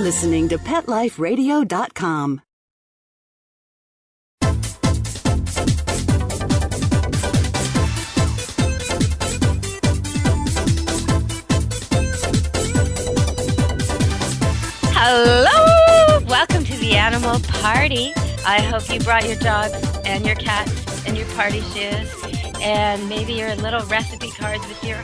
listening to PetLifeRadio.com. Hello! Welcome to the Animal Party. I hope you brought your dogs and your cats and your party shoes and maybe your little recipe cards with your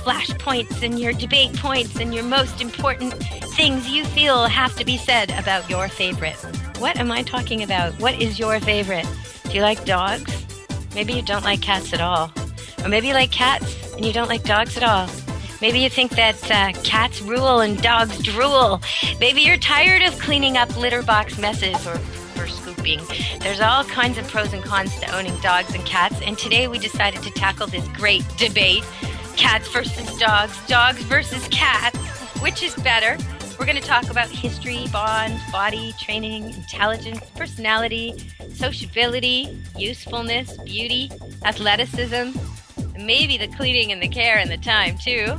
flash points and your debate points and your most important things you feel have to be said about your favorite. What am I talking about? What is your favorite? Do you like dogs? Maybe you don't like cats at all. Or maybe you like cats and you don't like dogs at all. Maybe you think that cats rule and dogs drool. Maybe you're tired of cleaning up litter box messes or scooping. There's all kinds of pros and cons to owning dogs and cats, and today we decided to tackle this great debate. Cats versus dogs versus cats. Which is better? We're going to talk about history, bonds, body, training, intelligence, personality, sociability, usefulness, beauty, athleticism, and maybe the cleaning and the care and the time, too.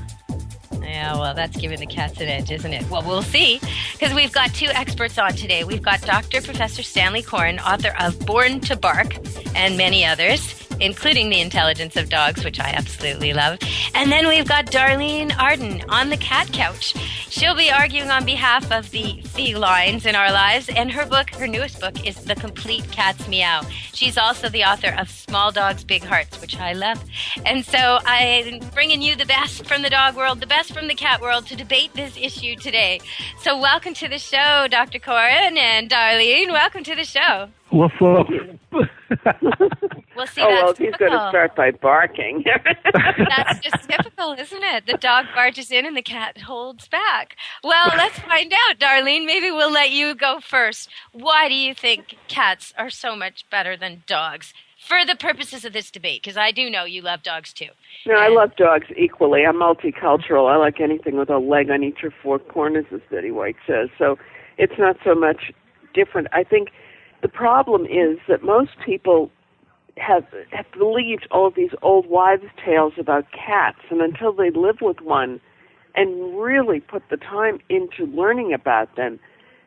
Yeah, well, that's giving the cats an edge, isn't it? Well, we'll see, because we've got two experts on today. We've got Dr. Professor Stanley Coren, author of Born to Bark and many others, including The Intelligence of Dogs, which I absolutely love. And then we've got Darlene Arden on the cat couch. She'll be arguing on behalf of the felines in our lives, and her newest book, is The Complete Cat's Meow. She's also the author of Small Dogs, Big Hearts, which I love. And so I'm bringing you the best from the dog world, the best from the cat world to debate this issue today. So welcome to the show, Dr. Coren and Darlene. Welcome to the show. Woof, woof. We'll see. He's going to start by barking. That's just typical, isn't it? The dog barges in and the cat holds back. Well, let's find out, Darlene. Maybe we'll let you go first. Why do you think cats are so much better than dogs? For the purposes of this debate, because I do know you love dogs too. No, I love dogs equally. I'm multicultural. I like anything with a leg on each of four corners, as Betty White says. So it's not so much different. I think the problem is that most people have believed all of these old wives' tales about cats, and until they live with one and really put the time into learning about them,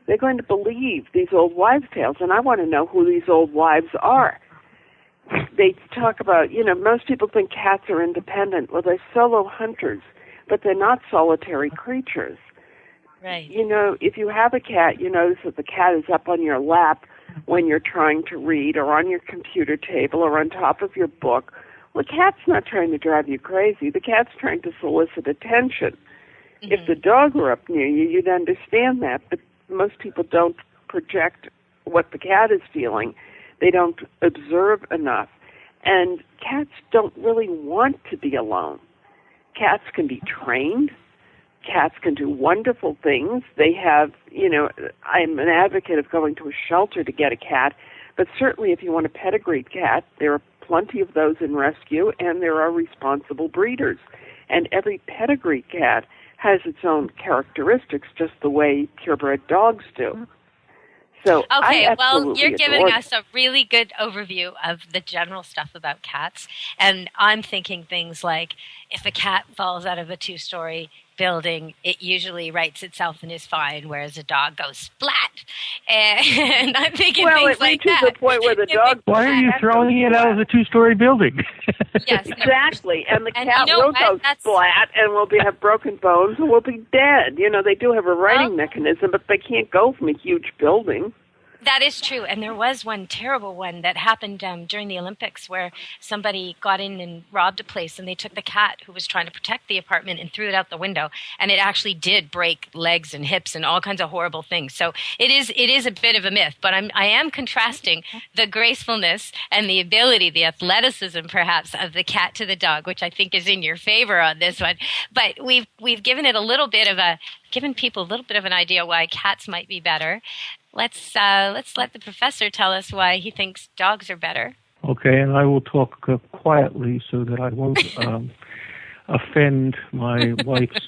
they're going to believe these old wives' tales. And I want to know who these old wives are. They talk about, most people think cats are independent. Well, they're solo hunters, but they're not solitary creatures. Right. If you have a cat, you notice that the cat is up on your lap when you're trying to read, or on your computer table, or on top of your book. Well, the cat's not trying to drive you crazy. The cat's trying to solicit attention. Mm-hmm. If the dog were up near you, you'd understand that, but most people don't project what the cat is feeling. They don't observe enough. And cats don't really want to be alone. Cats can be trained. Cats can do wonderful things. They have, I'm an advocate of going to a shelter to get a cat, but certainly if you want a pedigreed cat, there are plenty of those in rescue, and there are responsible breeders. And every pedigreed cat has its own characteristics, just the way purebred dogs do. So okay, well, you're giving us a really good overview of the general stuff about cats, and I'm thinking things like if a cat falls out of a 2-story building, it usually rights itself and is fine, whereas a dog goes splat. And I'm thinking things like that. Well, it reaches the point where the dog... Why are you throwing it out of the 2-story building? Yes, exactly. And the cat will go splat and will have broken bones and will be dead. They do have a righting mechanism, but they can't go from a huge building. That is true, and there was one terrible one that happened during the Olympics where somebody got in and robbed a place, and they took the cat who was trying to protect the apartment and threw it out the window, and it actually did break legs and hips and all kinds of horrible things. So it is a bit of a myth, but I am contrasting the gracefulness and the ability, the athleticism perhaps, of the cat to the dog, which I think is in your favor on this one. But we've given it given people a little bit of an idea why cats might be better. Let's let the professor tell us why he thinks dogs are better. Okay, and I will talk quietly so that I won't offend my wife's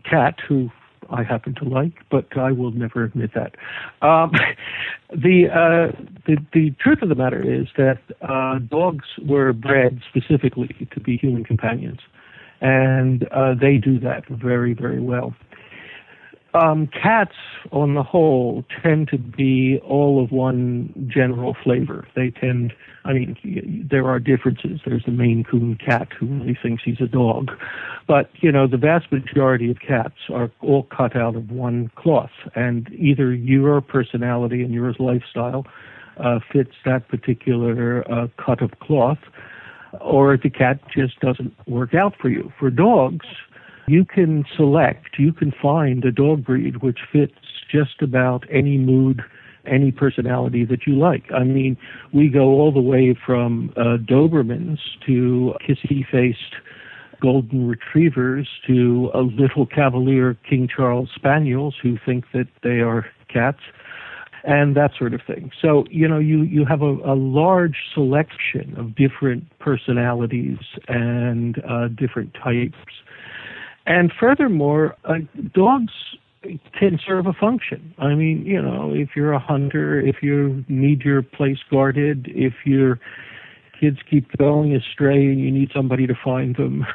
cat, who I happen to like, but I will never admit that. The truth of the matter is that dogs were bred specifically to be human companions, and they do that very, very well. Cats, on the whole, tend to be all of one general flavor. They tend, there are differences. There's the Maine Coon cat who really thinks he's a dog. But, the vast majority of cats are all cut out of one cloth. And either your personality and your lifestyle fits that particular cut of cloth, or the cat just doesn't work out for you. For dogs, you can find a dog breed which fits just about any mood, any personality that you like. We go all the way from Dobermans to kissy-faced golden retrievers to a little Cavalier King Charles Spaniels who think that they are cats, and that sort of thing. So, you have a large selection of different personalities and different types. And furthermore, dogs can serve a function. If you're a hunter, if you need your place guarded, if your kids keep going astray and you need somebody to find them,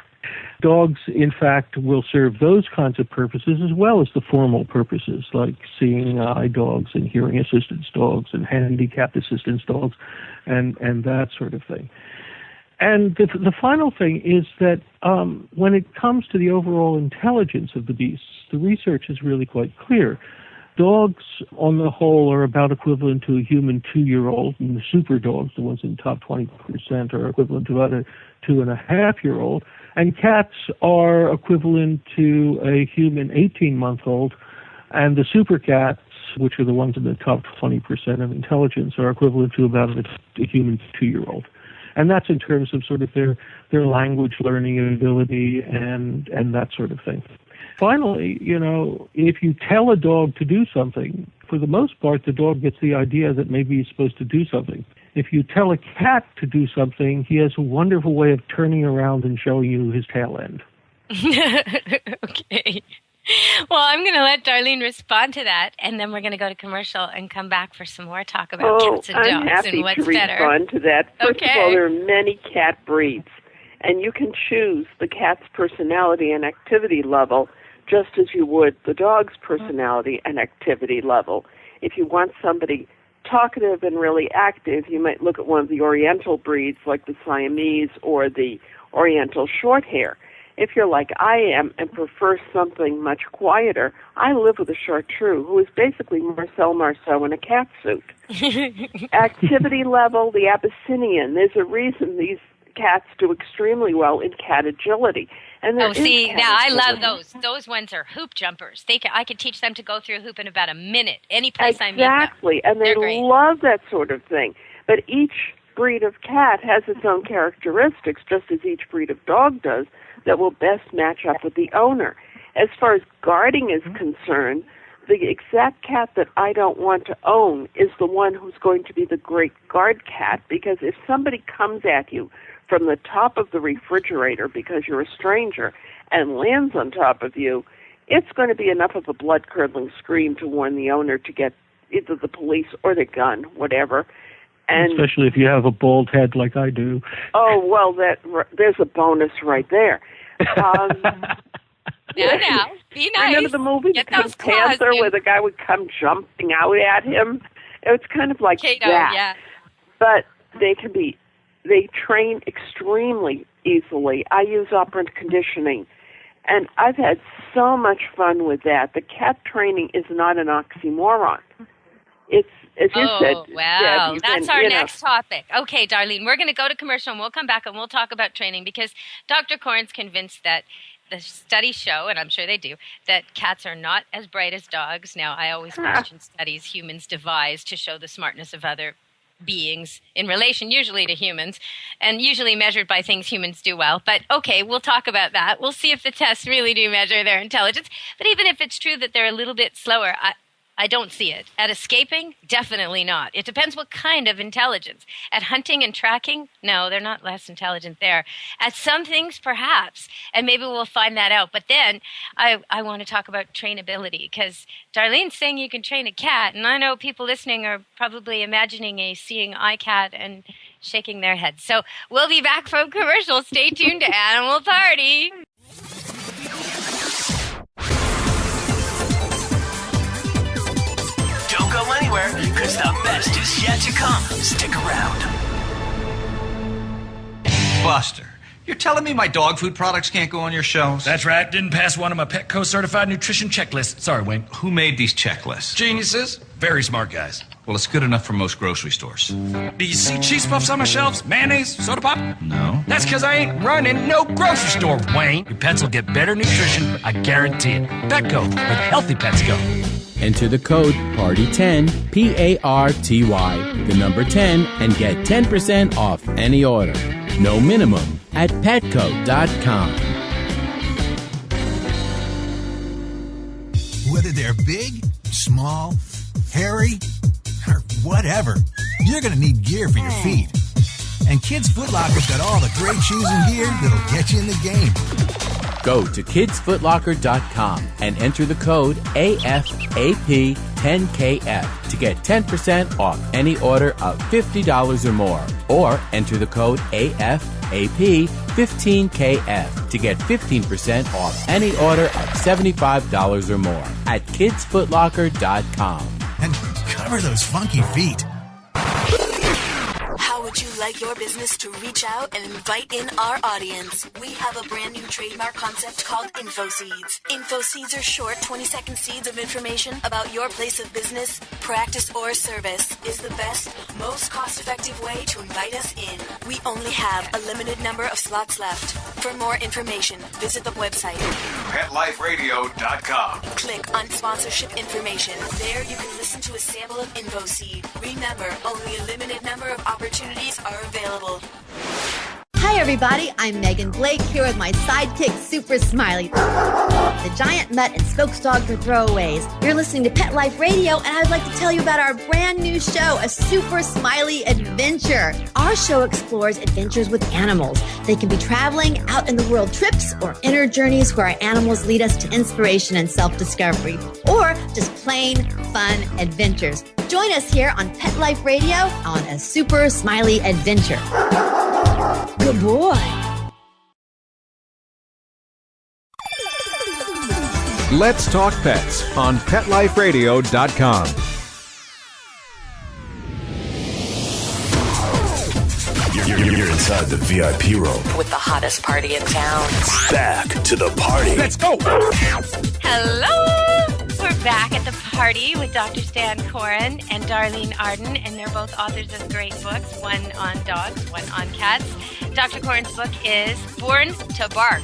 dogs, in fact, will serve those kinds of purposes as well as the formal purposes, like seeing eye dogs and hearing assistance dogs and handicapped assistance dogs and that sort of thing. And the final thing is that when it comes to the overall intelligence of the beasts, the research is really quite clear. Dogs, on the whole, are about equivalent to a human 2-year-old, and the super dogs, the ones in the top 20%, are equivalent to about a 2.5-year-old. And cats are equivalent to a human 18-month-old, and the super cats, which are the ones in the top 20% of intelligence, are equivalent to about a human 2-year-old. And that's in terms of sort of their language learning ability and that sort of thing. Finally, if you tell a dog to do something, for the most part, the dog gets the idea that maybe he's supposed to do something. If you tell a cat to do something, he has a wonderful way of turning around and showing you his tail end. Okay. Well, I'm going to let Darlene respond to that, and then we're going to go to commercial and come back for some more talk about cats and dogs and what's better. I'm happy to respond to that. First Okay. of all, there are many cat breeds, and you can choose the cat's personality and activity level just as you would the dog's personality and activity level. If you want somebody talkative and really active, you might look at one of the Oriental breeds like the Siamese or the Oriental Shorthair. If you're like I am and prefer something much quieter, I live with a Chartreux who is basically Marcel Marceau in a cat suit. Activity level, the Abyssinian. There's a reason these cats do extremely well in cat agility. And now I love those. Those ones are hoop jumpers. I could teach them to go through a hoop in about a minute, any place I meet them. Exactly, and they love that sort of thing. But each breed of cat has its own characteristics, just as each breed of dog does, that will best match up with the owner. As far as guarding is concerned, the exact cat that I don't want to own is the one who's going to be the great guard cat, because if somebody comes at you from the top of the refrigerator because you're a stranger and lands on top of you, it's going to be enough of a blood-curdling scream to warn the owner to get either the police or the gun, whatever. And especially if you have a bald head like I do. Oh, well, there's a bonus right there. Now, be nice. Remember the movie Get The those Panther claws, where the guy would come jumping out at him? It's kind of like Kato, that. yeah. But they train extremely easily. I use operant conditioning, and I've had so much fun with that. The cat training is not an oxymoron. It's, as you said, wow. Deb, That's our next topic. Okay, Darlene, we're going to go to commercial, and we'll come back and we'll talk about training, because Dr. Coren's convinced that the studies show, and I'm sure they do, that cats are not as bright as dogs. Now, I always question studies humans devise to show the smartness of other beings in relation usually to humans, and usually measured by things humans do well. But okay, we'll talk about that. We'll see if the tests really do measure their intelligence. But even if it's true that they're a little bit slower, I don't see it. At escaping, definitely not. It depends what kind of intelligence. At hunting and tracking, no, they're not less intelligent there. At some things, perhaps, and maybe we'll find that out. But then I want to talk about trainability, because Darlene's saying you can train a cat, and I know people listening are probably imagining a seeing eye cat and shaking their heads. So we'll be back from commercial. Stay tuned to Animal Party. best is yet to come. Stick around. Buster, you're telling me my dog food products can't go on your shelves? That's right. Didn't pass one of my Petco certified nutrition checklists. Sorry, Wayne. Who made these checklists? Geniuses. Very smart guys. Well, it's good enough for most grocery stores. Do you see cheese puffs on my shelves? Mayonnaise? Soda pop? No. That's because I ain't running no grocery store, Wayne. Your pets will get better nutrition. I guarantee it. Petco, where healthy pets go. Enter the code PARTY10, PARTY, the number 10, and get 10% off any order. No minimum at petco.com. Whether they're big, small, hairy, or whatever, you're going to need gear for your feet. And Kids Foot Locker's got all the great shoes and gear that'll get you in the game. Go to kidsfootlocker.com and enter the code AFAP10KF to get 10% off any order of $50 or more. Or enter the code AFAP15KF to get 15% off any order of $75 or more at kidsfootlocker.com. And cover those funky feet. How would you like your business to reach out and invite in our audience? We have a brand new trademark concept called InfoSeeds. InfoSeeds are short 20-second seeds of information about your place of business, practice, or service. Is the best, most cost-effective way to invite us in. We only have a limited number of slots left. For more information, visit the website PetLifeRadio.com. Click on sponsorship information. There you can listen to a sample of InfoSeed. Remember, only a limited number of opportunities are available. Hi everybody, I'm Megan Blake here with my sidekick Super Smiley, the giant mutt and spokes dog for throwaways. You're listening to Pet Life Radio, and I'd like to tell you about our brand new show, A Super Smiley Adventure. Our show explores adventures with animals. They can be traveling, out in the world trips, or inner journeys where our animals lead us to inspiration and self-discovery, or just plain fun adventures. Join us here on Pet Life Radio on A Super Smiley Adventure. Good boy. Let's Talk Pets on PetLifeRadio.com. You're inside the VIP room with the hottest party in town. Back to the party. Let's go. Hello! We're back at the party with Dr. Stan Coren and Darlene Arden, and they're both authors of great books, one on dogs, one on cats. Dr. Coren's book is Born to Bark,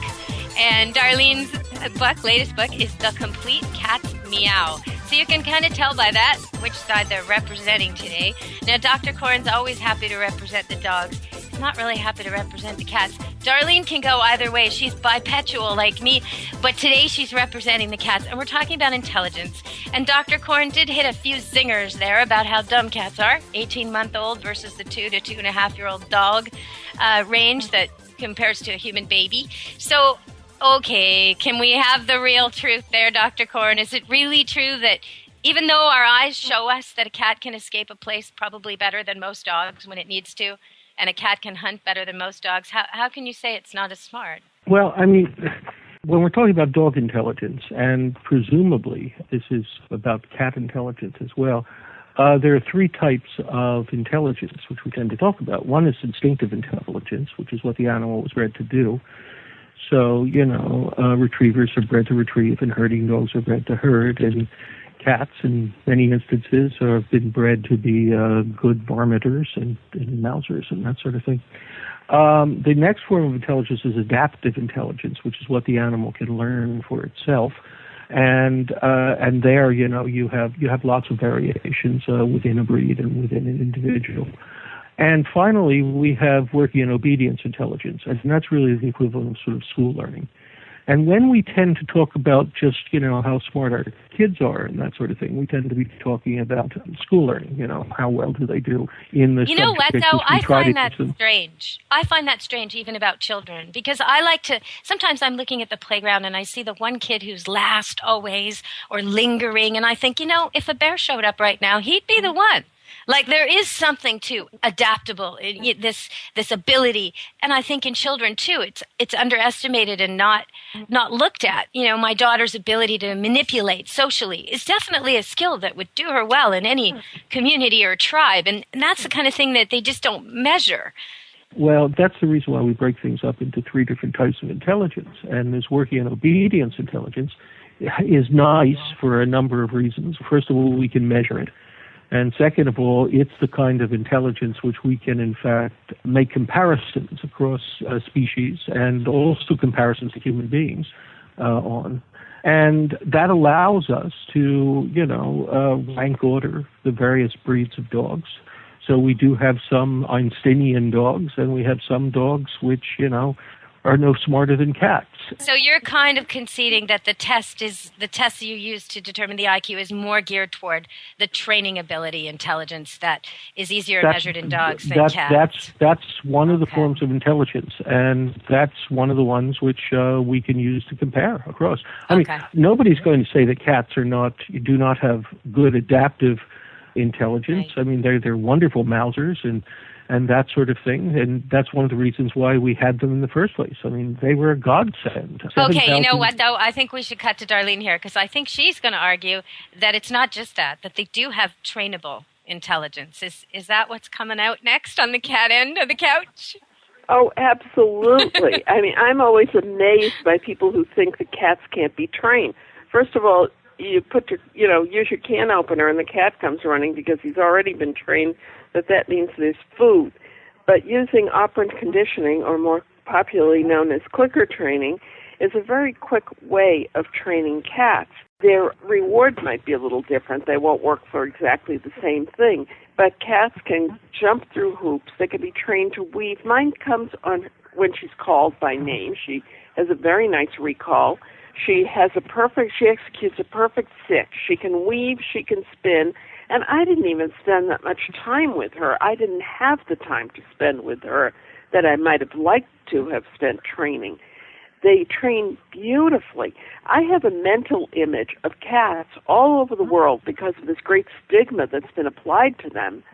and Darlene's book, latest book, is The Complete Cat's Meow. So you can kind of tell by that which side they're representing today. Now, Dr. Coren's always happy to represent the dogs. He's not really happy to represent the cats. Darlene can go either way. She's bipedal like me, but today she's representing the cats, and we're talking about intelligence. And Dr. Coren did hit a few zingers there about how dumb cats are, 18-month-old versus the 2 to 2.5-year-old dog range that compares to a human baby. So, okay, can we have the real truth there, Dr. Coren? Is it really true that even though our eyes show us that a cat can escape a place probably better than most dogs when it needs to, and a cat can hunt better than most dogs, how can you say it's not as smart? Well, I mean, when we're talking about dog intelligence, and presumably this is about cat intelligence as well, there are three types of intelligence which we tend to talk about. One is instinctive intelligence, which is what the animal was bred to do. So, retrievers are bred to retrieve, and herding dogs are bred to herd, and cats, in many instances, have been bred to be good varminters and mousers and that sort of thing. The next form of intelligence is adaptive intelligence, which is what the animal can learn for itself. And there, you have lots of variations within a breed and within an individual. And finally, we have working and obedience intelligence, and that's really the equivalent of sort of school learning. And when we tend to talk about just, how smart our kids are and that sort of thing, we tend to be talking about school learning, how well do they do in the You know what, though? I find that strange. I find that strange even about children, because I like to, sometimes I'm looking at the playground and I see the one kid who's last always or lingering, and I think, if a bear showed up right now, he'd be the one. Like there is something to adaptable, this ability, and I think in children too, it's underestimated and not looked at. You know, my daughter's ability to manipulate socially is definitely a skill that would do her well in any community or tribe, and that's the kind of thing that they just don't measure. Well, that's the reason why we break things up into 3 different types of intelligence, and this working and obedience intelligence is nice for a number of reasons. First of all, we can measure it. And second of all, it's the kind of intelligence which we can, in fact, make comparisons across species and also comparisons to human beings on. And that allows us to, rank order the various breeds of dogs. So we do have some Einsteinian dogs, and we have some dogs which, are no smarter than cats. So you're kind of conceding that the test you use to determine the IQ is more geared toward the training ability intelligence that is easier measured in dogs than cats. That's one of the forms of intelligence, and that's one of the ones which we can use to compare across. I mean, nobody's going to say that cats do not have good adaptive intelligence. Right. I mean, they're wonderful mousers and that sort of thing. And that's one of the reasons why we had them in the first place. I mean, they were a godsend. Okay, you know what, though? I think we should cut to Darlene here, because I think she's going to argue that it's not just that they do have trainable intelligence. Is that what's coming out next on the cat end of the couch? Oh, absolutely. I mean, I'm always amazed by people who think that cats can't be trained. First of all, you use your can opener and the cat comes running because he's already been trained that means there's food. But using operant conditioning, or more popularly known as clicker training, is a very quick way of training cats. Their reward might be a little different. They won't work for exactly the same thing. But cats can jump through hoops. They can be trained to weave. Mine comes on when she's called by name. She has a very nice recall. She executes a perfect sit. She can weave, she can spin, and I didn't even spend that much time with her. I didn't have the time to spend with her that I might have liked to have spent training. They train beautifully. I have a mental image of cats all over the world because of this great stigma that's been applied to them,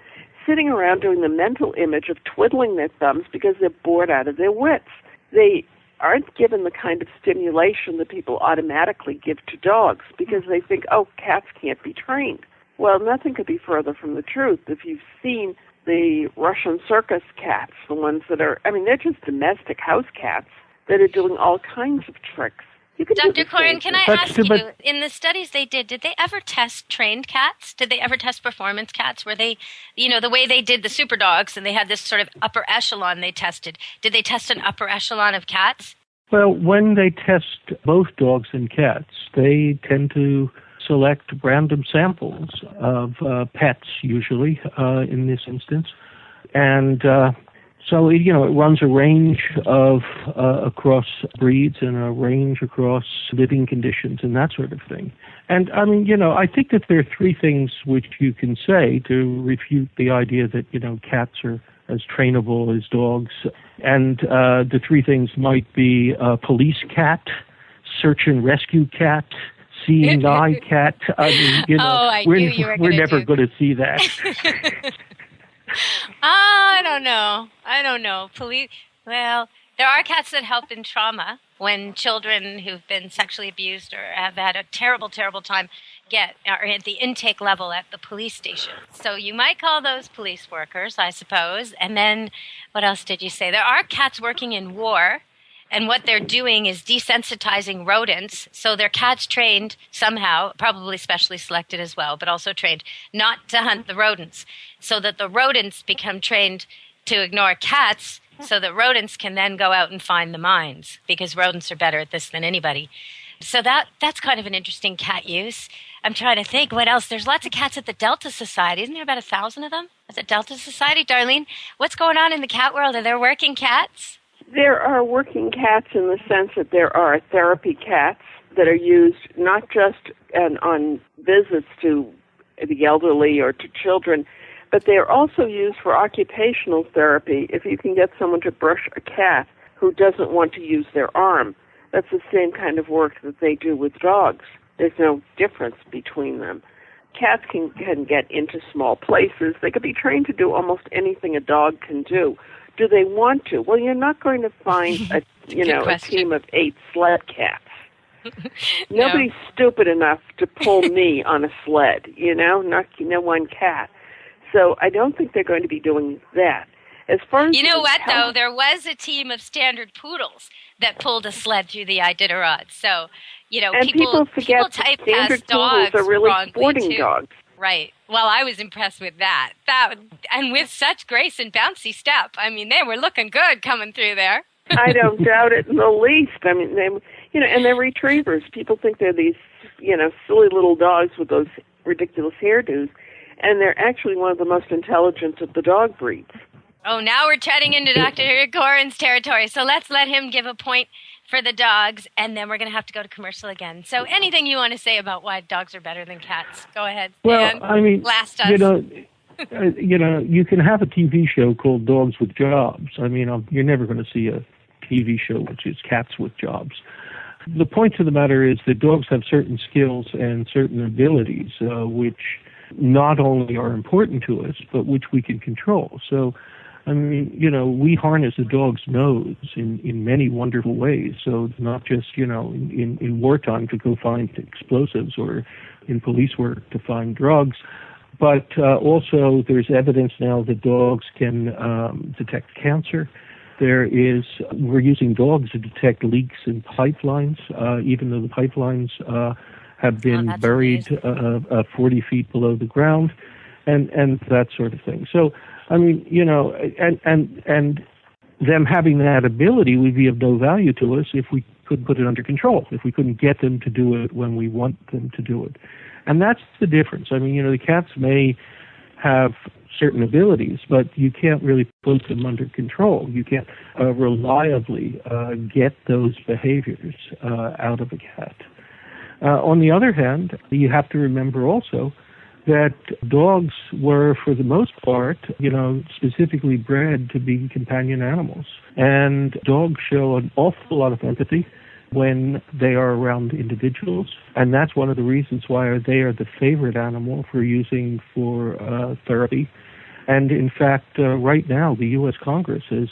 sitting around doing the mental image of twiddling their thumbs because they're bored out of their wits. They aren't given the kind of stimulation that people automatically give to dogs because they think, cats can't be trained. Well, nothing could be further from the truth. If you've seen the Russian circus cats, the ones that they're just domestic house cats that are doing all kinds of tricks. Dr. Coren, can I ask you, in the studies they did they ever test trained cats? Did they ever test performance cats? Were they, the way they did the super dogs and they had this sort of upper echelon they tested, did they test an upper echelon of cats? Well, when they test both dogs and cats, they tend to select random samples of pets, usually, in this instance. And so, it runs a range of across breeds and a range across living conditions and that sort of thing. And, I think that there are 3 things which you can say to refute the idea that, cats are as trainable as dogs. And the 3 things might be police cat, search and rescue cat, seeing eye cat. We're never going to see that. I don't know. Well, there are cats that help in trauma when children who've been sexually abused or have had a terrible, terrible time are at the intake level at the police station. So you might call those police workers, I suppose. And then, what else did you say? There are cats working in war, and what they're doing is desensitizing rodents. So they're cats trained somehow, probably specially selected as well, but also trained not to hunt the rodents, so that the rodents become trained to ignore cats, so that rodents can then go out and find the mines, because rodents are better at this than anybody. So that's kind of an interesting cat use. I'm trying to think what else. There's lots of cats at the Delta Society. Isn't there about 1,000 of them at the Delta Society? Darlene, what's going on in the cat world? Are there working cats? There are working cats in the sense that there are therapy cats that are used not just on visits to the elderly or to children, but they are also used for occupational therapy. If you can get someone to brush a cat who doesn't want to use their arm, that's the same kind of work that they do with dogs. There's no difference between them. cats can get into small places. They could be trained to do almost anything a dog can do. Do they want to? Well, you're not going to find a team of 8 sled cats. Nobody's stupid enough to pull me on a sled, not one cat. So I don't think they're going to be doing that. As far as though? There was a team of standard poodles that pulled a sled through the Iditarod. So, and people forget that standard poodles are really sporting dogs. Right. Well, I was impressed with that. And with such grace and bouncy step. I mean, they were looking good coming through there. I don't doubt it in the least. I mean, and they're retrievers. People think they're these, silly little dogs with those ridiculous hairdos, and they're actually one of the most intelligent of the dog breeds. Oh, now we're treading into Dr. Coren's territory, so let's let him give a point for the dogs, and then we're going to have to go to commercial again. So anything you want to say about why dogs are better than cats? Go ahead. Well, I mean, blast us. You can have a TV show called Dogs with Jobs. I mean, you're never going to see a TV show which is Cats with Jobs. The point of the matter is that dogs have certain skills and certain abilities which not only are important to us, but which we can control. So, I mean, we harness a dog's nose in many wonderful ways. So it's not just, in wartime to go find explosives or in police work to find drugs. But also there's evidence now that dogs can detect cancer. We're using dogs to detect leaks in pipelines, even though the pipelines have been buried 40 feet below the ground, and that sort of thing. So, I mean, and them having that ability would be of no value to us if we couldn't put it under control, if we couldn't get them to do it when we want them to do it. And that's the difference. I mean, the cats may have certain abilities, but you can't really put them under control. You can't reliably get those behaviors out of a cat. On the other hand, you have to remember also that dogs were, for the most part, specifically bred to be companion animals. And dogs show an awful lot of empathy when they are around individuals. And that's one of the reasons why they are the favorite animal for using for therapy. And in fact, right now, the U.S. Congress has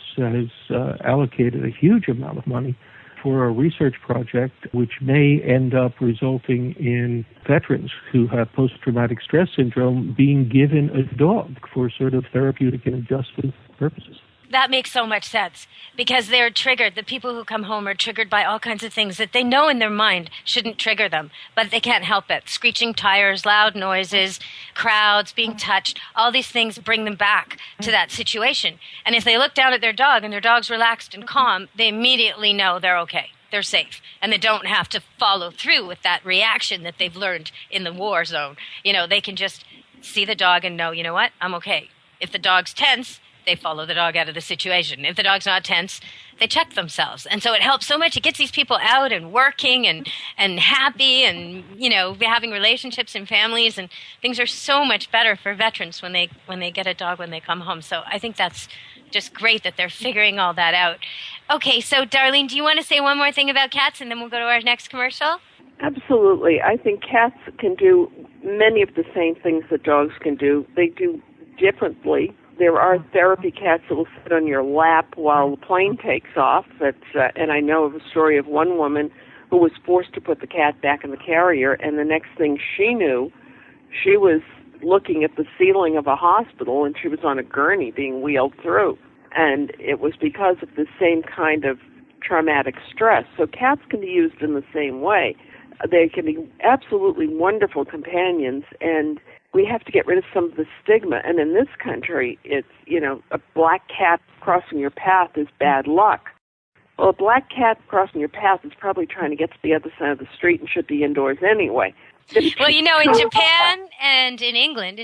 allocated a huge amount of money for a research project which may end up resulting in veterans who have post-traumatic stress syndrome being given a dog for sort of therapeutic and adjustive purposes. That makes so much sense because they're triggered. The people who come home are triggered by all kinds of things that they know in their mind shouldn't trigger them, but they can't help it. Screeching tires, loud noises, crowds, being touched, all these things bring them back to that situation. And if they look down at their dog and their dog's relaxed and calm, they immediately know they're okay. They're safe. And they don't have to follow through with that reaction that they've learned in the war zone. They can just see the dog and know, you know what, I'm okay. If the dog's tense, they follow the dog out of the situation. If the dog's not tense, they check themselves. And so it helps so much. It gets these people out and working and happy and, having relationships and families. And things are so much better for veterans when they get a dog when they come home. So I think that's just great that they're figuring all that out. Okay, so Darlene, do you want to say one more thing about cats and then we'll go to our next commercial? Absolutely. I think cats can do many of the same things that dogs can do. They do differently. There are therapy cats that will sit on your lap while the plane takes off. And I know of a story of one woman who was forced to put the cat back in the carrier, and the next thing she knew, she was looking at the ceiling of a hospital, and she was on a gurney being wheeled through. And it was because of the same kind of traumatic stress. So cats can be used in the same way. They can be absolutely wonderful companions, and we have to get rid of some of the stigma. And in this country, it's, a black cat crossing your path is bad luck. Well, a black cat crossing your path is probably trying to get to the other side of the street and should be indoors anyway. Well, in Japan and in England,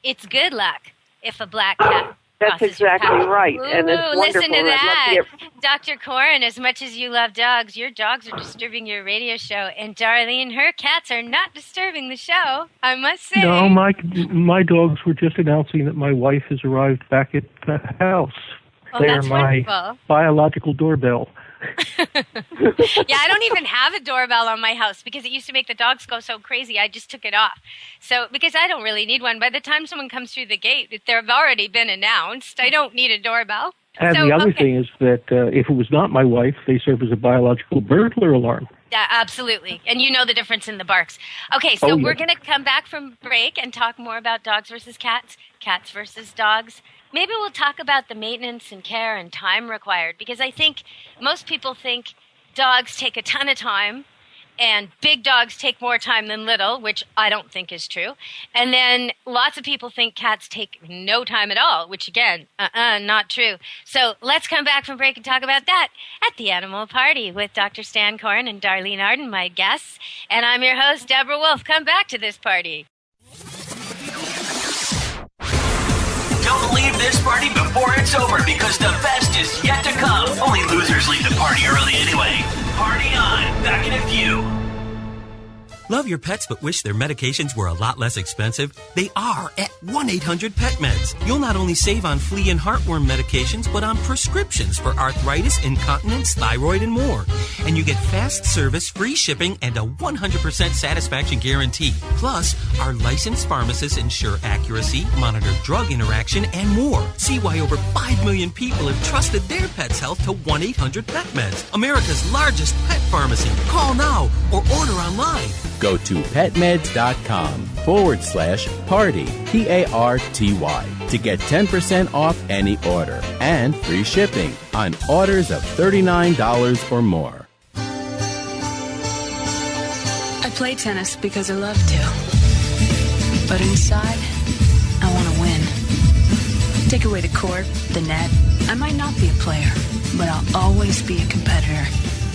it's good luck if a black cat That's exactly right. And it's wonderful. Listen to that. Dr. Coren, as much as you love dogs, your dogs are disturbing your radio show. And Darlene, her cats are not disturbing the show, I must say. No, my dogs were just announcing that my wife has arrived back at the house. Oh, They that's are my wonderful. biological doorbell. Yeah, I don't even have a doorbell on my house because it used to make the dogs go so crazy. I just took it off. So, because I don't really need one. By the time someone comes through the gate, they've already been announced. I don't need a doorbell. And the other thing is that if it was not my wife, they serve as a biological burglar alarm. Absolutely. And you know the difference in the barks. Okay, so we're going to come back from break and talk more about dogs versus cats, cats versus dogs. Maybe we'll talk about the maintenance and care and time required, because I think most people think dogs take a ton of time and big dogs take more time than little, which I don't think is true. And then lots of people think cats take no time at all, which again, not true. So let's come back from break and talk about that at the Animal Party with Dr. Stan Coren and Darlene Arden, my guests. And I'm your host, Deborah Wolfe. Come back to this party. Don't leave this party before it's over, because the best is yet to come. Only losers leave the party early anyway. Party on. Back in a few. Love your pets but wish their medications were a lot less expensive? They are at 1-800-PET-MEDS. You'll not only save on flea and heartworm medications, but on prescriptions for arthritis, incontinence, thyroid, and more. And you get fast service, free shipping, and a 100% satisfaction guarantee. Plus, our licensed pharmacists ensure accuracy, monitor drug interaction, and more. See why over 5 million people have trusted their pets' health to 1-800-PET-MEDS, America's largest pet pharmacy. Call now or order online. Go to petmeds.com/party, PARTY, to get 10% off any order and free shipping on orders of $39 or more. I play tennis because I love to. But inside, I want to win. Take away the court, the net. I might not be a player, but I'll always be a competitor.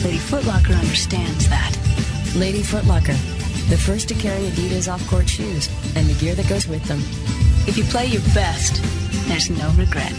Lady Foot Locker understands that. Lady Foot Locker, the first to carry Adidas off-court shoes and the gear that goes with them. If you play your best, there's no regret.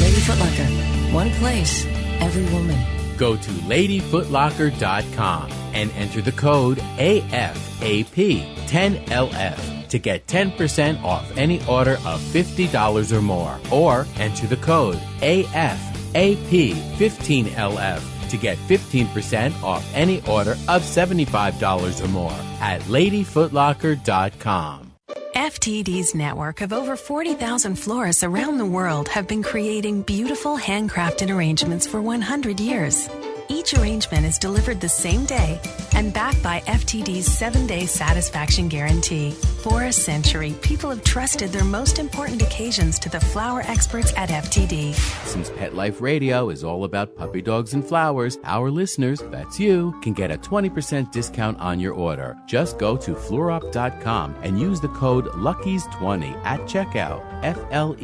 Lady Foot Locker, one place, every woman. Go to ladyfootlocker.com and enter the code AFAP10LF to get 10% off any order of $50 or more. Or enter the code AFAP15LF to get 15% off any order of $75 or more at ladyfootlocker.com. FTD's network of over 40,000 florists around the world have been creating beautiful handcrafted arrangements for 100 years. Each arrangement is delivered the same day and backed by FTD's 7-day satisfaction guarantee. For a century, people have trusted their most important occasions to the flower experts at FTD. Since Pet Life Radio is all about puppy dogs and flowers, our listeners, that's you, can get a 20% discount on your order. Just go to fluorop.com and use the code LUCKIES20 at checkout. FLEUROP.com.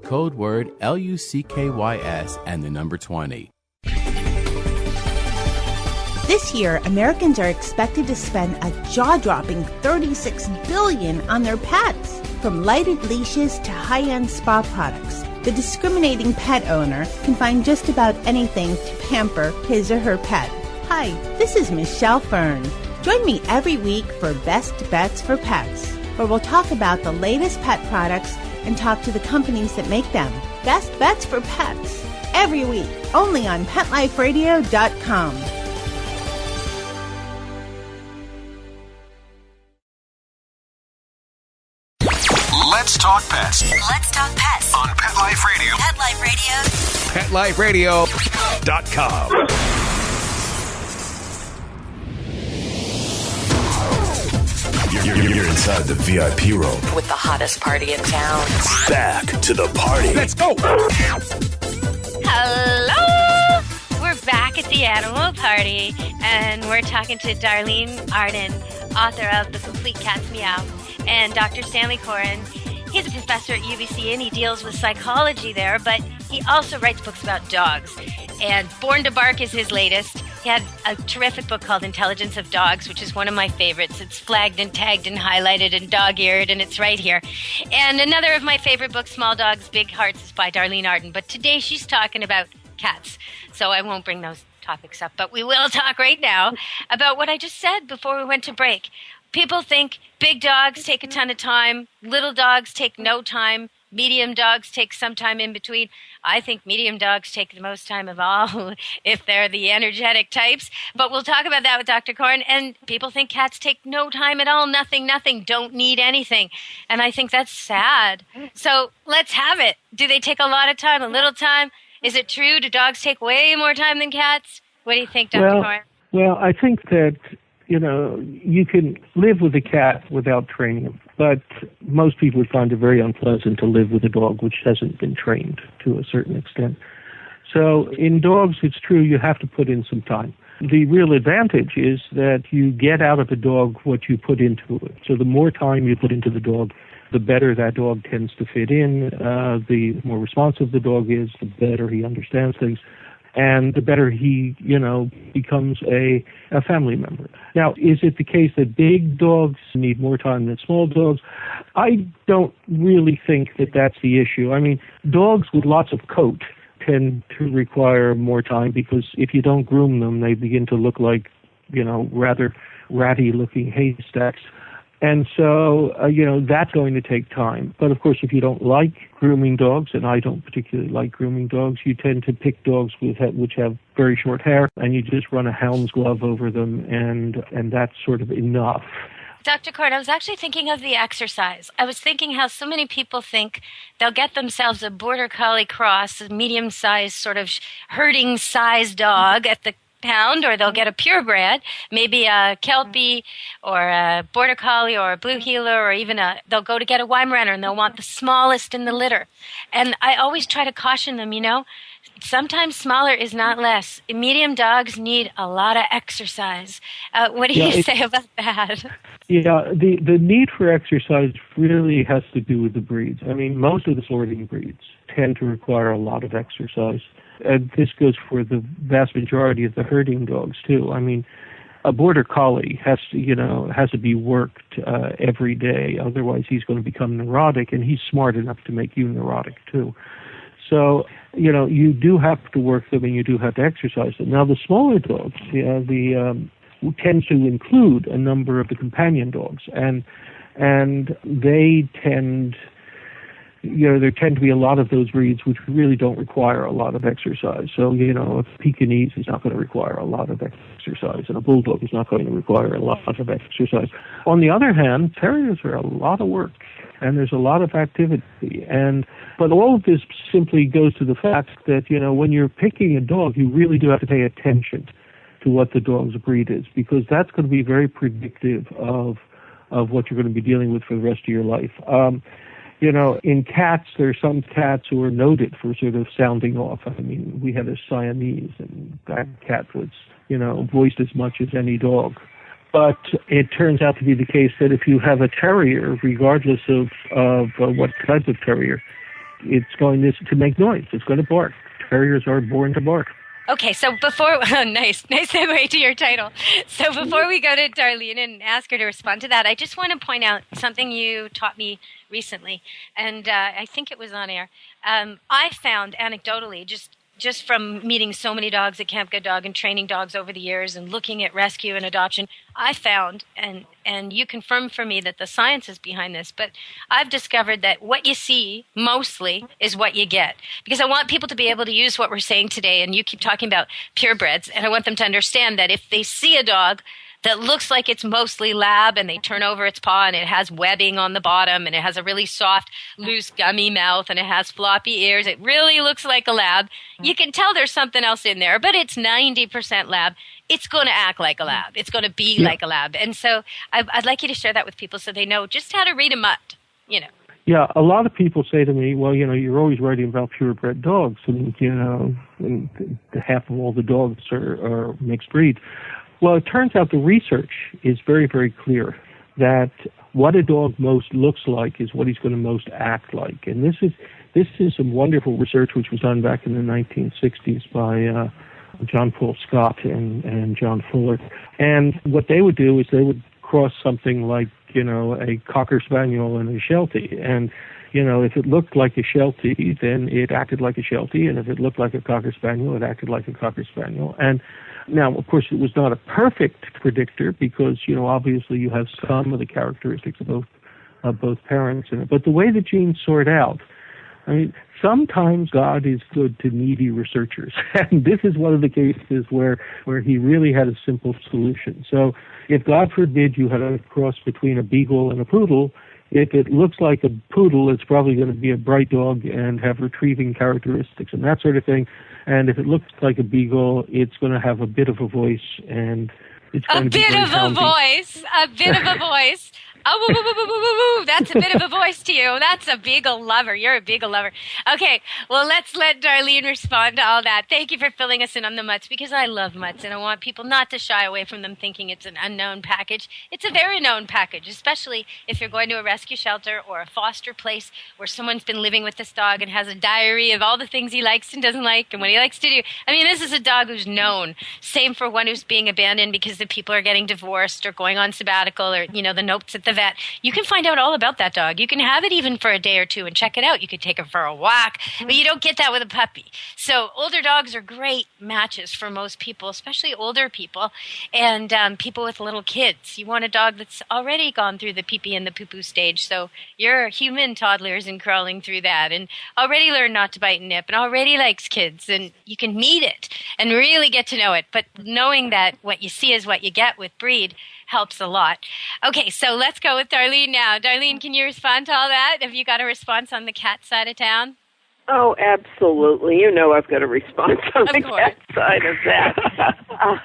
Code word LUCKYS and the number 20. This year, Americans are expected to spend a jaw-dropping $36 billion on their pets. From lighted leashes to high-end spa products, the discriminating pet owner can find just about anything to pamper his or her pet. Hi, this is Michelle Fern. Join me every week for Best Bets for Pets, where we'll talk about the latest pet products and talk to the companies that make them. Best Bets for Pets, every week, only on PetLifeRadio.com. Let's talk pets. Let's talk pets On Pet Life Radio. Pet Life Radio. PetLifeRadio.com. You're inside the VIP room. With the hottest party in town. Back to the party. Let's go. Hello! We're back at the Animal Party, and we're talking to Darlene Arden, author of The Complete Cat's Meow, and Dr. Stanley Coren. He's a professor at UBC, and he deals with psychology there, but he also writes books about dogs. And Born to Bark is his latest. He had a terrific book called Intelligence of Dogs, which is one of my favorites. It's flagged and tagged and highlighted and dog-eared, and it's right here. And another of my favorite books, Small Dogs, Big Hearts, is by Darlene Arden. But today she's talking about cats, so I won't bring those topics up. But we will talk right now about what I just said before we went to break. People think big dogs take a ton of time, little dogs take no time, medium dogs take some time in between. I think medium dogs take the most time of all if they're the energetic types. But we'll talk about that with Dr. Coren. And people think cats take no time at all, nothing, don't need anything. And I think that's sad. So let's have it. Do they take a lot of time, a little time? Is it true? Do dogs take way more time than cats? What do you think, Dr. Coren? Well, I think that, you can live with a cat without training him, but most people would find it very unpleasant to live with a dog which hasn't been trained to a certain extent. So in dogs, it's true you have to put in some time. The real advantage is that you get out of a dog what you put into it. So the more time you put into the dog, the better that dog tends to fit in, the more responsive the dog is, the better he understands things, and the better he, becomes a family member. Now, is it the case that big dogs need more time than small dogs? I don't really think that that's the issue. I mean, dogs with lots of coat tend to require more time because if you don't groom them, they begin to look like, rather ratty-looking haystacks. And so, that's going to take time. But, of course, if you don't like grooming dogs, and I don't particularly like grooming dogs, you tend to pick dogs which have very short hair, and you just run a hound's glove over them, and that's sort of enough. Dr. Coren, I was actually thinking of the exercise. I was thinking how so many people think they'll get themselves a Border Collie cross, a medium-sized sort of herding-sized dog at the pound, or they'll get a purebred, maybe a Kelpie or a Border Collie or a Blue Heeler, or even they'll go to get a Weimaraner and they'll want the smallest in the litter. And I always try to caution them, sometimes smaller is not less. Medium dogs need a lot of exercise. What do you say about that? Yeah, the need for exercise really has to do with the breeds. I mean, most of the sorting breeds tend to require a lot of exercise. And this goes for the vast majority of the herding dogs too. I mean, a Border Collie has to be worked every day. Otherwise, he's going to become neurotic, and he's smart enough to make you neurotic too. So, you do have to work them, and you do have to exercise them. Now, the smaller dogs, tends to include a number of the companion dogs, and they tend. There tend to be a lot of those breeds which really don't require a lot of exercise. So, a Pekingese is not going to require a lot of exercise, and a Bulldog is not going to require a lot of exercise. On the other hand, terriers are a lot of work, and there's a lot of activity. But all of this simply goes to the fact that, when you're picking a dog, you really do have to pay attention to what the dog's breed is, because that's going to be very predictive of what you're going to be dealing with for the rest of your life. In cats, there are some cats who are noted for sort of sounding off. I mean, we had a Siamese, and that cat was, voiced as much as any dog. But it turns out to be the case that if you have a terrier, regardless of what type of terrier, it's going to make noise. It's going to bark. Terriers are born to bark. Okay, so nice segue to your title. So before we go to Darlene and ask her to respond to that, I just want to point out something you taught me recently, and I think it was on air. I found anecdotally, just from meeting so many dogs at Camp Good Dog and training dogs over the years and looking at rescue and adoption, I found, and you confirmed for me that the science is behind this, but I've discovered that what you see mostly is what you get. Because I want people to be able to use what we're saying today, and you keep talking about purebreds, and I want them to understand that if they see a dog that looks like it's mostly lab, and they turn over its paw and it has webbing on the bottom, and it has a really soft, loose, gummy mouth, and it has floppy ears, it really looks like a lab. You can tell there's something else in there, but it's 90% lab. It's going to act like a lab. It's going to be like a lab. And so I'd like you to share that with people so they know just how to read a mutt, Yeah, a lot of people say to me, well, you're always writing about purebred dogs, and, and half of all the dogs are mixed breed. Well, it turns out the research is very, very clear that what a dog most looks like is what he's going to most act like. And this is some wonderful research which was done back in the 1960s by John Paul Scott and John Fuller. And what they would do is they would cross something like, a Cocker Spaniel and a Sheltie. And, if it looked like a Sheltie, then it acted like a Sheltie. And if it looked like a Cocker Spaniel, it acted like a Cocker Spaniel. And now, of course, it was not a perfect predictor because, obviously you have some of the characteristics of both parents in it. But the way the genes sort out I mean, sometimes God is good to needy researchers, and this is one of the cases where he really had a simple solution. So if, God forbid, you had a cross between a beagle and a poodle, if it looks like a poodle, it's probably going to be a bright dog and have retrieving characteristics and that sort of thing. And if it looks like a beagle, it's going to have a bit of a voice, and it's going to be very houndy. A bit of a voice. Oh, woo, woo, woo, woo, woo, woo. That's a bit of a voice to you. That's a beagle lover. You're a beagle lover. Okay, well, let's let Darlene respond to all that. Thank you for filling us in on the mutts, because I love mutts, and I want people not to shy away from them thinking it's an unknown package. It's a very known package, especially if you're going to a rescue shelter or a foster place where someone's been living with this dog and has a diary of all the things he likes and doesn't like and what he likes to do. I mean, this is a dog who's known. Same for one who's being abandoned because the people are getting divorced or going on sabbatical, or, you know, the notes at the vet. You can find out all about that dog. You can have it even for a day or two and check it out. You could take it for a walk, but you don't get that with a puppy. So older dogs are great matches for most people, especially older people and people with little kids. You want a dog that's already gone through the pee-pee and the poo-poo stage, so you're human toddlers and crawling through that, and already learned not to bite and nip, and already likes kids, and you can meet it and really get to know it. But knowing that what you see is what you get with breed helps a lot. Okay, so let's go with Darlene now. Darlene, can you respond to all that? Have you got a response on the cat side of town? Oh, absolutely. You know I've got a response on the cat side of that.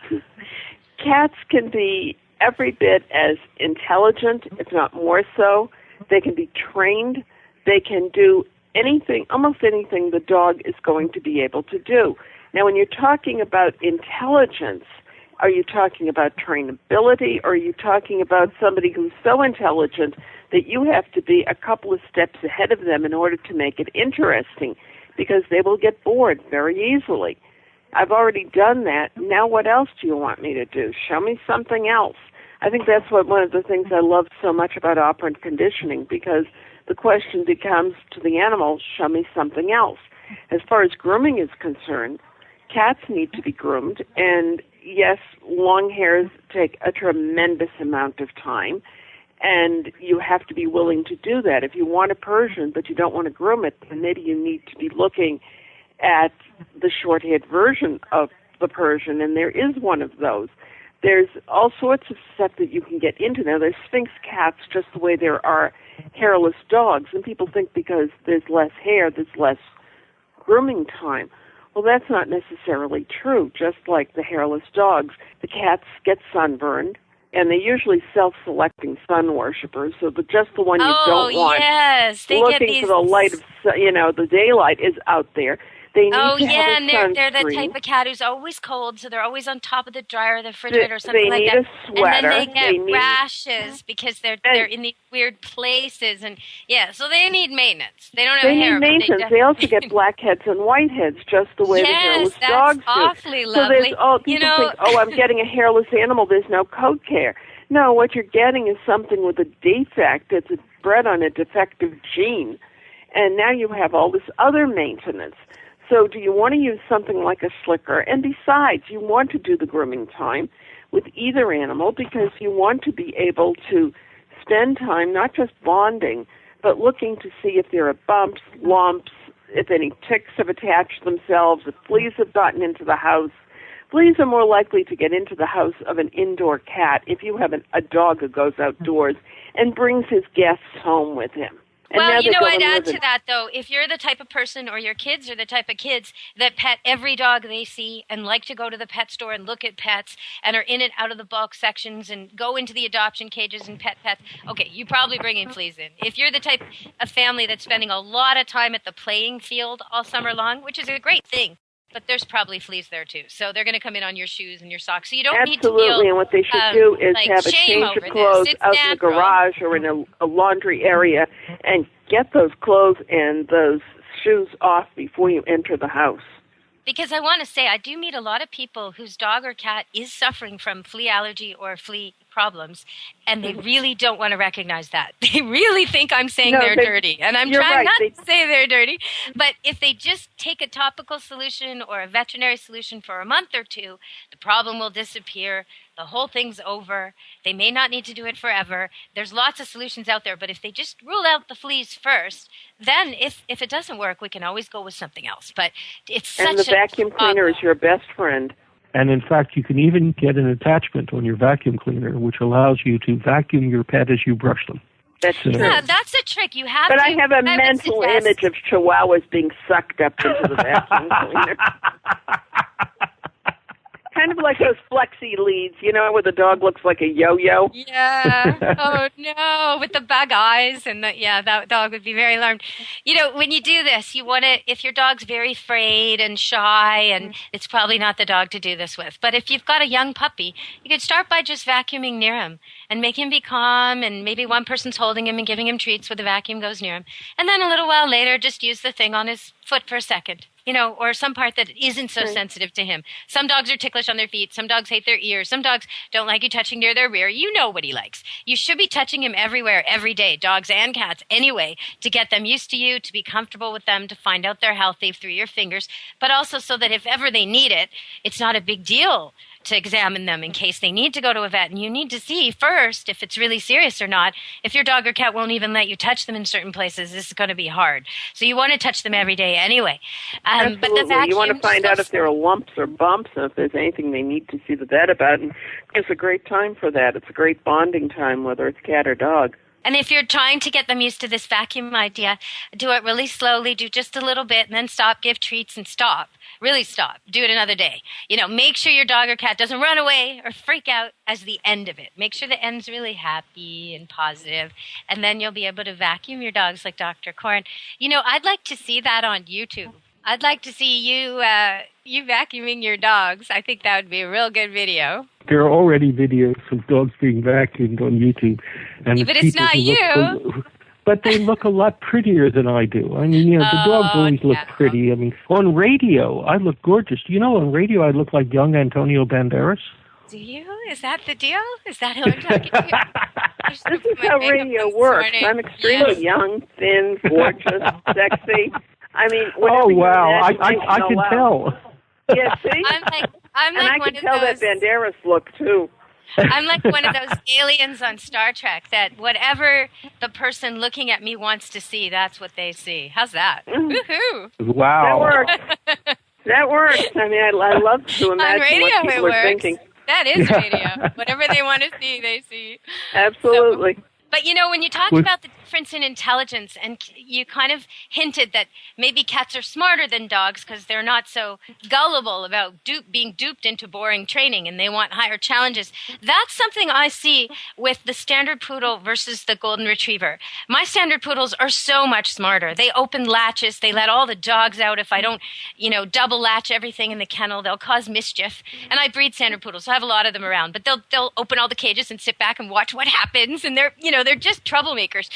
Cats can be every bit as intelligent, if not more so. They can be trained. They can do anything, almost anything the dog is going to be able to do. Now, when you're talking about intelligence, are you talking about trainability, or are you talking about somebody who's so intelligent that you have to be a couple of steps ahead of them in order to make it interesting, because they will get bored very easily? I've already done that. Now what else do you want me to do? Show me something else. I think that's one of the things I love so much about operant conditioning, because the question becomes to the animal, show me something else. As far as grooming is concerned, cats need to be groomed, and yes, long hairs take a tremendous amount of time, and you have to be willing to do that. If you want a Persian but you don't want to groom it, then maybe you need to be looking at the short-haired version of the Persian, and there is one of those. There's all sorts of stuff that you can get into now. There's Sphinx cats just the way there are hairless dogs, and people think because there's less hair, there's less grooming time. Well, that's not necessarily true. Just like the hairless dogs, the cats get sunburned, and they're usually self-selecting sun worshippers, so just the one you don't want looking for the light of, the daylight is out there. They need to have and they're the type of cat who's always cold, so they're always on top of the dryer or the refrigerator or something like that. They need a sweater. And then they get rashes because they're in these weird places, and so they need maintenance. They don't have hair. They need maintenance. They also get blackheads and whiteheads, just the way the hairless dogs do. Awfully lovely. So people think, I'm getting a hairless animal. There's no coat care. No, what you're getting is something with a defect. It's bred on a defective gene, and now you have all this other maintenance. So do you want to use something like a slicker? And besides, you want to do the grooming time with either animal because you want to be able to spend time not just bonding, but looking to see if there are bumps, lumps, if any ticks have attached themselves, if fleas have gotten into the house. Fleas are more likely to get into the house of an indoor cat if you have a dog who goes outdoors and brings his guests home with him. Well, I'd add to that, though. If you're the type of person, or your kids are the type of kids that pet every dog they see and like to go to the pet store and look at pets and are in and out of the bulk sections and go into the adoption cages and pet pets, okay, you probably bring in fleas in. If you're the type of family that's spending a lot of time at the playing field all summer long, which is a great thing, but there's probably fleas there, too. So they're going to come in on your shoes and your socks. So you don't need to feel Absolutely, and what they should do is have a change of clothes out in the garage or in a laundry area and get those clothes and those shoes off before you enter the house. Because I want to say, I do meet a lot of people whose dog or cat is suffering from flea allergy or flea problems, and they really don't want to recognize that. They really think I'm saying they're dirty, and I'm you're trying right. not to say they're dirty. But if they just take a topical solution or a veterinary solution for a month or two, the problem will disappear. The whole thing's over. They may not need to do it forever. There's lots of solutions out there, but if they just rule out the fleas first, then if it doesn't work, we can always go with something else. But it's such And the vacuum cleaner is your best friend. And in fact, you can even get an attachment on your vacuum cleaner, which allows you to vacuum your pet as you brush them. That's true. Yeah, that's a trick. You have but to. I have a mental image of chihuahuas being sucked up into the vacuum cleaner. Kind of like those flexi leads, where the dog looks like a yo-yo. Yeah. Oh, no. With the bug eyes. And that dog would be very alarmed. When you do this, you want to, if your dog's very afraid and shy, and it's probably not the dog to do this with. But if you've got a young puppy, you could start by just vacuuming near him and make him be calm. And maybe one person's holding him and giving him treats where the vacuum goes near him. And then a little while later, just use the thing on his foot for a second. Or some part that isn't so sensitive to him. Some dogs are ticklish on their feet. Some dogs hate their ears. Some dogs don't like you touching near their rear. You know what he likes. You should be touching him everywhere, every day, dogs and cats anyway, to get them used to you, to be comfortable with them, to find out they're healthy through your fingers, but also so that if ever they need it, it's not a big deal to examine them in case they need to go to a vet. And you need to see first if it's really serious or not. If your dog or cat won't even let you touch them in certain places, this is going to be hard. So you want to touch them every day anyway. Absolutely. But the vacuum, you want to find out if there are lumps or bumps and if there's anything they need to see the vet about. And it's a great time for that. It's a great bonding time, whether it's cat or dog. And if you're trying to get them used to this vacuum idea, do it really slowly, do just a little bit, and then stop, give treats, and stop. Really stop. Do it another day. Make sure your dog or cat doesn't run away or freak out as the end of it. Make sure the end's really happy and positive, and then you'll be able to vacuum your dogs like Dr. Coren. I'd like to see that on YouTube. I'd like to see you vacuuming your dogs. I think that would be a real good video. There are already videos of dogs being vacuumed on YouTube. And but it's not you. But they look a lot prettier than I do. I mean, the dogs always look pretty. I mean, on radio, I look gorgeous. On radio, I look like young Antonio Banderas. Do you? Is that the deal? Is that who I'm talking to? This is how radio works. I'm extremely young, thin, gorgeous, sexy. I mean, wow! I can tell. Yeah, see? I'm like I one can of tell those, that Banderas look too. I'm like one of those aliens on Star Trek that whatever the person looking at me wants to see, that's what they see. How's that? Woohoo! Wow. That works. I mean, I love to imagine radio, what people are thinking. That is radio. Whatever they want to see, they see. Absolutely. But when you talk about the difference in intelligence, and you kind of hinted that maybe cats are smarter than dogs because they're not so gullible about being duped into boring training and they want higher challenges. That's something I see with the standard poodle versus the golden retriever. My standard poodles are so much smarter. They open latches. They let all the dogs out. If I don't, double latch everything in the kennel, they'll cause mischief. And I breed standard poodles, so I have a lot of them around. But they'll open all the cages and sit back and watch what happens. And they're just troublemakers.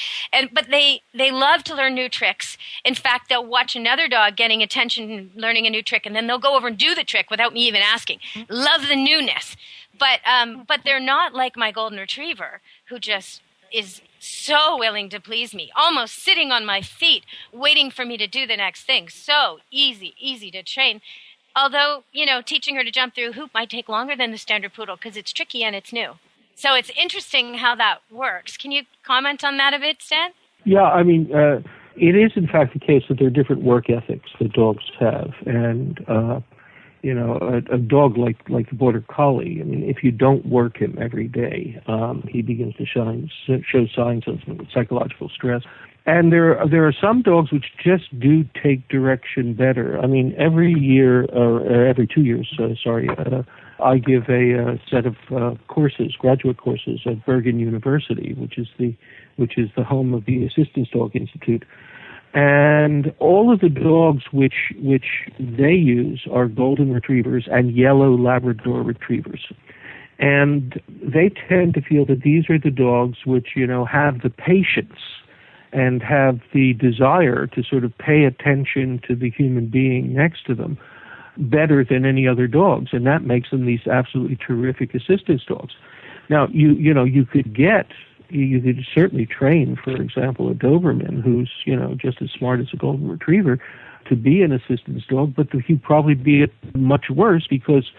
But they love to learn new tricks. In fact, they'll watch another dog getting attention, learning a new trick, and then they'll go over and do the trick without me even asking. Love the newness. But they're not like my golden retriever, who just is so willing to please me, almost sitting on my feet, waiting for me to do the next thing. So easy to train. Although, teaching her to jump through a hoop might take longer than the standard poodle because it's tricky and it's new. So it's interesting how that works. Can you comment on that a bit, Stan? Yeah, I mean, it is in fact the case that there are different work ethics that dogs have. And, a dog like the Border Collie, I mean, if you don't work him every day, he begins to show signs of psychological stress. And there are some dogs which just do take direction better. I mean, every year, or every 2 years, I give a set of graduate courses at Bergen University, which is the home of the Assistance Dog Institute. And all of the dogs which they use are golden retrievers and yellow Labrador retrievers. And they tend to feel that these are the dogs which, have the patience and have the desire to sort of pay attention to the human being next to them better than any other dogs, and that makes them these absolutely terrific assistance dogs. Now, you could certainly train, for example, a Doberman who's, just as smart as a Golden Retriever to be an assistance dog, but he'd probably be much worse because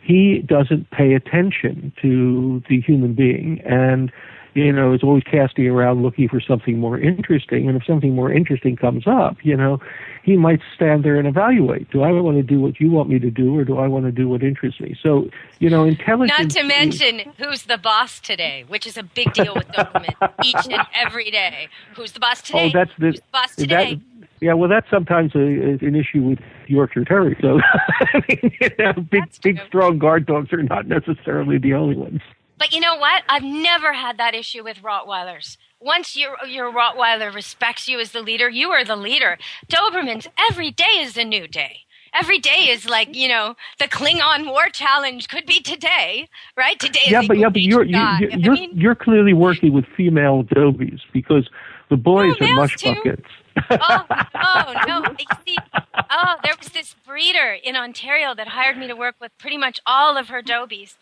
he doesn't pay attention to the human being and, is always casting around looking for something more interesting. And if something more interesting comes up, he might stand there and evaluate. Do I want to do what you want me to do, or do I want to do what interests me? So, intelligence... Not to mention who's the boss today, which is a big deal with Doberman each and every day. Who's the boss today? Oh, who's the boss today? Yeah, well, that's sometimes an issue with Yorkshire Terriers. So, big, strong guard dogs are not necessarily the only ones. But you know what? I've never had that issue with Rottweilers. Once your Rottweiler respects you as the leader, you are the leader. Dobermans, every day is a new day. Every day is like, the Klingon War Challenge could be today, right? Today is but you're clearly working with female Dobies because the boys are mush buckets. No. See, there was this breeder in Ontario that hired me to work with pretty much all of her Dobies.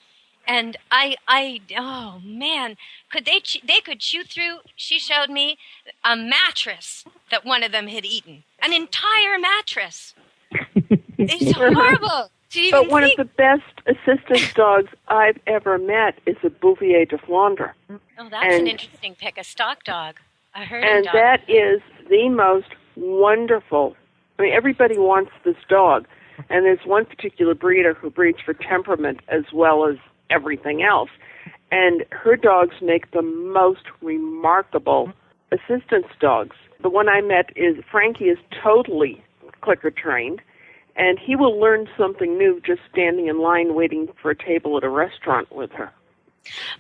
And oh man, they could chew through, she showed me, a mattress that one of them had eaten. An entire mattress. It's horrible. But one of the best assistance dogs I've ever met is a Bouvier de Flandre. Oh, that's an interesting pick, a stock dog. A herding and dog. That is the most wonderful. I mean, everybody wants this dog. And there's one particular breeder who breeds for temperament as well as everything else. And her dogs make the most remarkable assistance dogs. The one I met Frankie is totally clicker trained, and he will learn something new just standing in line waiting for a table at a restaurant with her.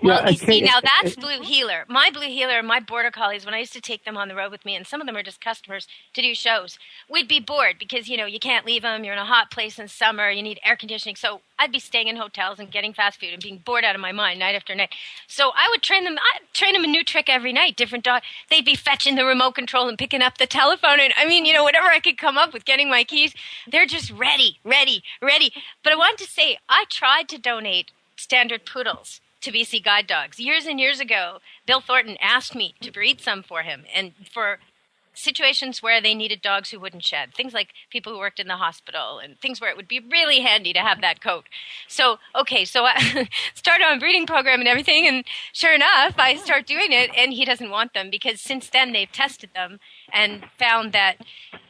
Well, you see, now that's Blue Heeler. My Blue Heeler and my Border Collies, when I used to take them on the road with me, and some of them are just customers to do shows, we'd be bored because, you can't leave them. You're in a hot place in summer. You need air conditioning. So I'd be staying in hotels and getting fast food and being bored out of my mind night after night. So I would train them. I'd train them a new trick every night, different dog. They'd be fetching the remote control and picking up the telephone. And I mean, whatever I could come up with, getting my keys, they're just ready. But I wanted to say, I tried to donate standard poodles to BC Guide Dogs. Years and years ago, Bill Thornton asked me to breed some for him, and for situations where they needed dogs who wouldn't shed, things like people who worked in the hospital and things where it would be really handy to have that coat. So I started on a breeding program and everything, and sure enough, I start doing it, and he doesn't want them because since then they've tested them and found that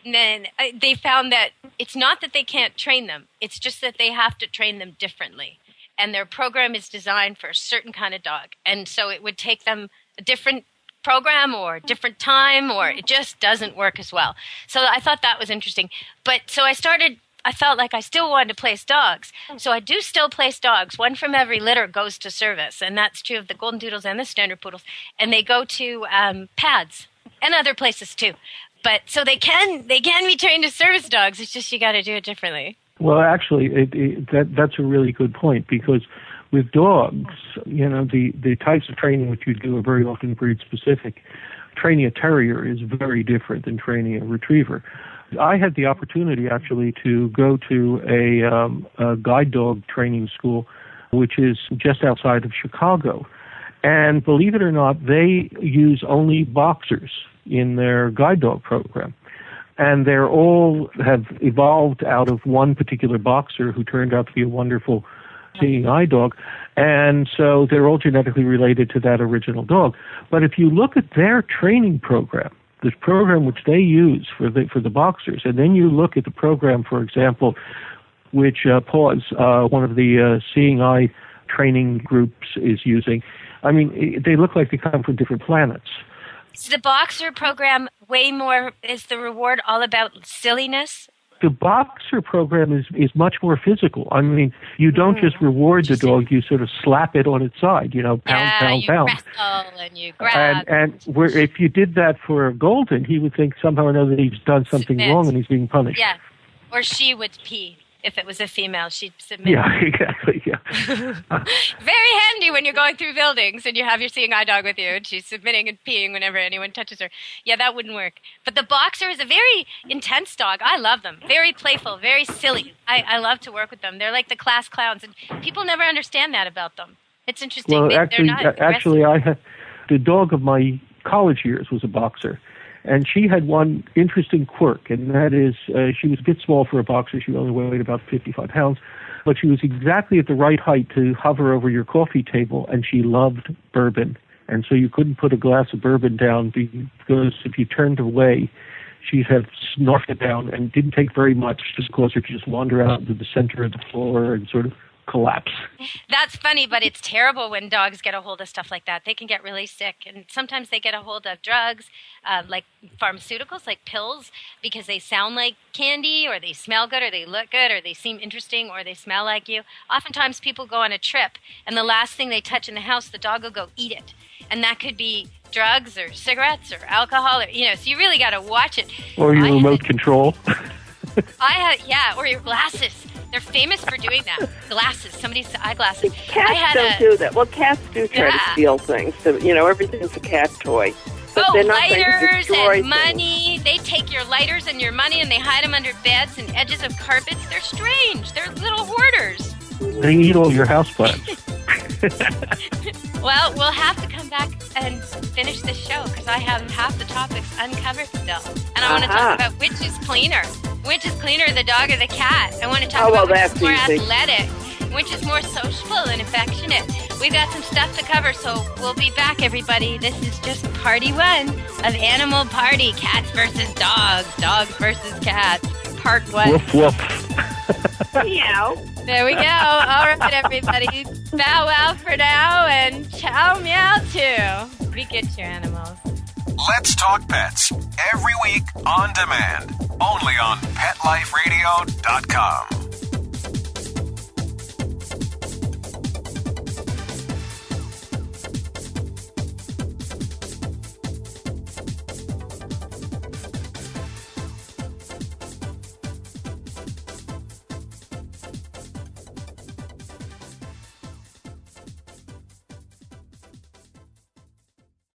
it's not that they can't train them, it's just that they have to train them differently. And their program is designed for a certain kind of dog. And so it would take them a different program or a different time, or it just doesn't work as well. So I thought that was interesting. But so I felt like I still wanted to place dogs. So I do still place dogs. One from every litter goes to service. And that's true of the Golden Doodles and the Standard Poodles. And they go to pads and other places too. But so they can be trained as service dogs. It's just you got to do it differently. Well, actually, that's a really good point because with dogs, the types of training which you do are very often breed specific. Training a terrier is very different than training a retriever. I had the opportunity actually to go to a guide dog training school, which is just outside of Chicago. And believe it or not, they use only boxers in their guide dog program. And they're all have evolved out of one particular boxer who turned out to be a wonderful seeing eye dog. And so they're all genetically related to that original dog. But if you look at their training program, this program which they use for the boxers, and then you look at the program, for example, which Paws, one of the seeing eye training groups is using, I mean, they look like they come from different planets. Is the boxer program way more, is the reward all about silliness? The boxer program is much more physical. I mean, you don't just reward the dog, you sort of slap it on its side, pound. You wrestle and you grab. And if you did that for a golden, he would think somehow or another he's done something wrong and he's being punished. Yeah, or she would pee. If it was a female, she'd submit. Yeah, exactly, yeah. Very handy when you're going through buildings and you have your seeing eye dog with you and she's submitting and peeing whenever anyone touches her. Yeah, that wouldn't work. But the boxer is a very intense dog. I love them. Very playful, very silly. I love to work with them. They're like the class clowns, and people never understand that about them. It's interesting. Well, they're not actually, I had the dog of my college years was a boxer, and she had one interesting quirk, and that is she was a bit small for a boxer. She only weighed about 55 pounds, but she was exactly at the right height to hover over your coffee table, and she loved bourbon. And so you couldn't put a glass of bourbon down because if you turned away, she'd have snorted it down, and it didn't take very much to cause her to just wander out into the center of the floor and sort of collapse. That's funny, but it's terrible when dogs get a hold of stuff like that. They can get really sick, and sometimes they get a hold of drugs, like pharmaceuticals, like pills, because they sound like candy, or they smell good, or they look good, or they seem interesting, or they smell like you. Oftentimes people go on a trip, and the last thing they touch in the house, the dog will go eat it. And that could be drugs or cigarettes or alcohol, or, so you really got to watch it. Or your remote control. Or your glasses. They're famous for doing that. Glasses, somebody's eyeglasses. Cats don't do that. Well, cats do try to steal things. So, everything's a cat toy. But they're not lighters destroy and money. They take your lighters and your money and they hide them under beds and edges of carpets. They're strange. They're little hoarders. They eat all your houseplants. Well, we'll have to come back and finish this show because I have half the topics uncovered still. And I want to talk about which is cleaner. Which is cleaner, the dog or the cat? I want to talk about which is more athletic, which is more sociable and affectionate. We've got some stuff to cover, so we'll be back, everybody. This is just part 1 of Animal Party, Cats versus Dogs, Dogs versus Cats, part 1. Woof, woof. Meow. There we go. All right, everybody. Bow wow for now, and ciao meow too. Be good to your animals. Let's Talk Pets, every week on demand, only on PetLifeRadio.com.